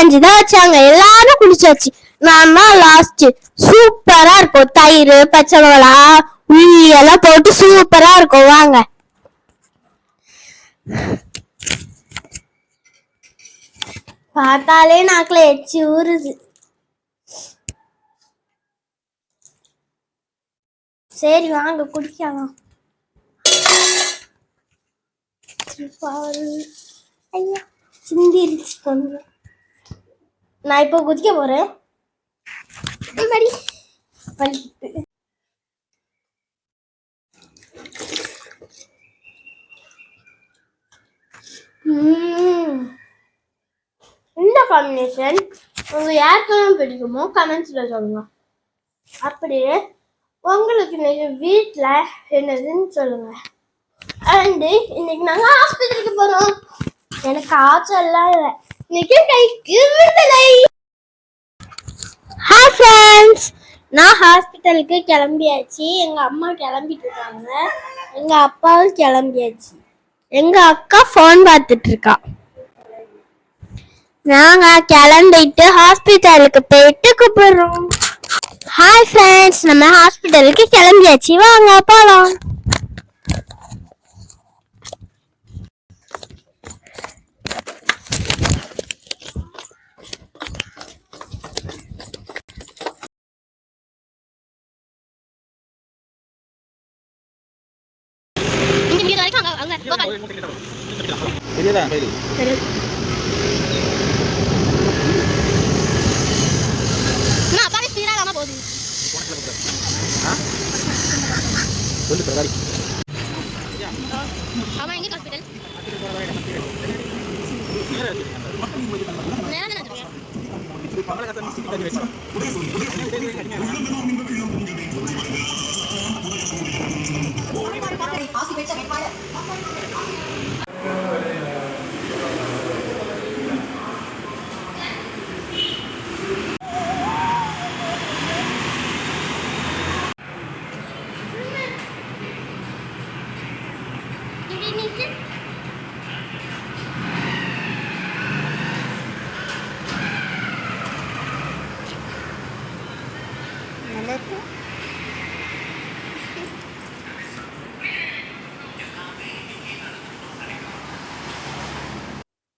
கஞ்சி தான் வச்சாங்க. எல்லாரும் குடிச்சாச்சு. நான் தான் லாஸ்ட். சூப்பரா இருக்கும். தயிர், பச்சை மிளகா, உள்ளி எல்லாம் போட்டு சூப்பரா இருக்கும். வாங்க. பார்த்தாலே நாக்குல எச்சி ஊறுது. சரி வாங்க குடிக்கலாம். ஐயா சிந்திருச்சு கொஞ்சம். நான் இப்போ குதிக்க போறேன். இந்த காம்பினேஷன் உங்க யாருக்கெல்லாம் பிடிக்குமோ கமெண்ட்ஸ்ல சொல்லுங்க. அப்படியே உங்களுக்கு இன்னைக்கு வீட்டுல என்னதுன்னு சொல்லுங்க. அண்ட் இன்னைக்கு நாங்க ஹாஸ்பிட்டலுக்கு போறோம். எனக்கு காய்ச்சல்லாம் இல்லை. இன்னைக்கு கைக்கு விடுதலை. ஹாய் ஃப்ரெண்ட்ஸ், நான் ஹாஸ்பிட்டலுக்கு கிளம்பியாச்சு. எங்க அம்மா கிளம்பிட்டு இருக்காங்க. எங்க அப்பாவும் கிளம்பியாச்சு. எங்க அக்கா ஃபோன் பார்த்துட்டு இருக்கா. நாங்க கிளம்பிட்டு ஹாஸ்பிட்டலுக்கு போயிட்டு கூப்பிடுறோம். ஹாய் ஃப்ரெண்ட்ஸ், நம்ம ஹாஸ்பிட்டலுக்கு கிளம்பியாச்சு. வாங்க போலாம்.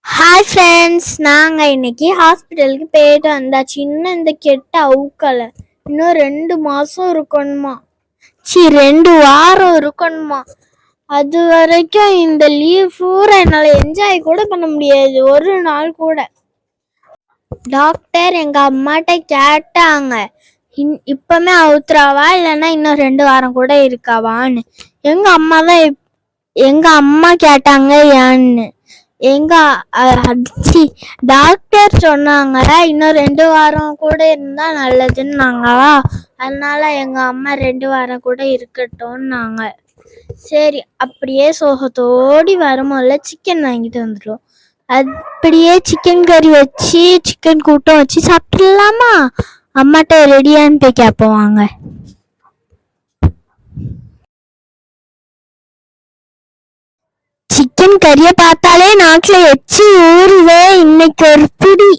ஹாய் ஃப்ரெண்ட்ஸ், நாங்கள் இன்னைக்கு ஹாஸ்பிட்டலுக்கு போயிட்டு வந்தாச்சு. இன்னும் இந்த கெட்ட அவுக்கலை. இன்னும் 2 மாதம் இருக்கணுமா, 2 வாரம் இருக்கணுமா. அது வரைக்கும் இந்த லீவ் பூரா என்னால் என்ஜாய் கூட பண்ண முடியாது, ஒரு நாள் கூட. டாக்டர் எங்கள் அம்மாட்ட கேட்டாங்க, இப்பவுமே அவுத்துறாவா இல்லைன்னா இன்னும் 2 வாரம் கூட இருக்காவான்னு. எங்க அம்மா கேட்டாங்க ஏன்னு. டாக்டர் சொன்னாங்க இன்னும் 2 வாரம் கூட இருந்தா நல்லதுன்னாங்களா. அதனால எங்க அம்மா 2 வாரம் கூட இருக்கட்டும்னாங்க. சரி, அப்படியே சோகத்தோடி வரும்போல சிக்கன் வாங்கிட்டு வந்துட்டோம். அப்படியே சிக்கன் கறி வச்சு சிக்கன் கூட்டம் வச்சு சாப்பிட்டுலாமா. அம்மாட்ட ரெடியான்னு போய் கேட்போம் வாங்க. சிக்கன் கறியை பார்த்தாலே நாக்குல எச்சி ஊறுவே. இன்னைக்கு ஒரு பிடி.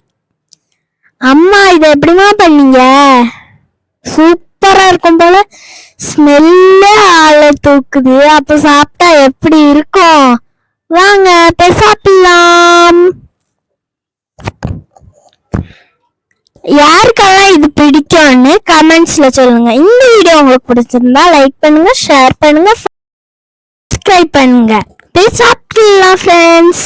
அம்மா இதை எப்படிமா பண்ணீங்க? சூப்பரா இருக்கும் போல. ஸ்மெல்லே ஆளை தூக்குது. அப்ப சாப்பிட்டா எப்படி இருக்கும்? வாங்க போய் சாப்பிடலாம். யாருக்கெல்லாம் இது பிடிக்கும்னு கமெண்ட்ஸ்ல சொல்லுங்க. இந்த வீடியோ உங்களுக்கு பிடிச்சிருந்தா லைக் பண்ணுங்க, ஷேர் பண்ணுங்க, சப்ஸ்கிரைப் பண்ணுங்க. போய் சாப்பிடலாம் ஃப்ரெண்ட்ஸ்.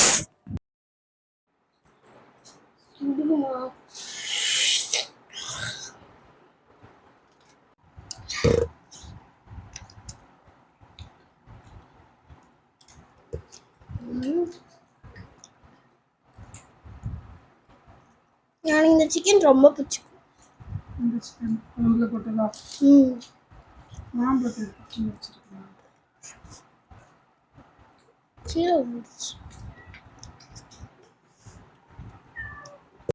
எனக்கு இந்த சிக்கன் ரொம்ப பிடிக்கும். இந்த சிக்கன் உள்ள போட்டதா? நான் போட்டு வச்சிருக்கேன். கீழே வந்துச்சு.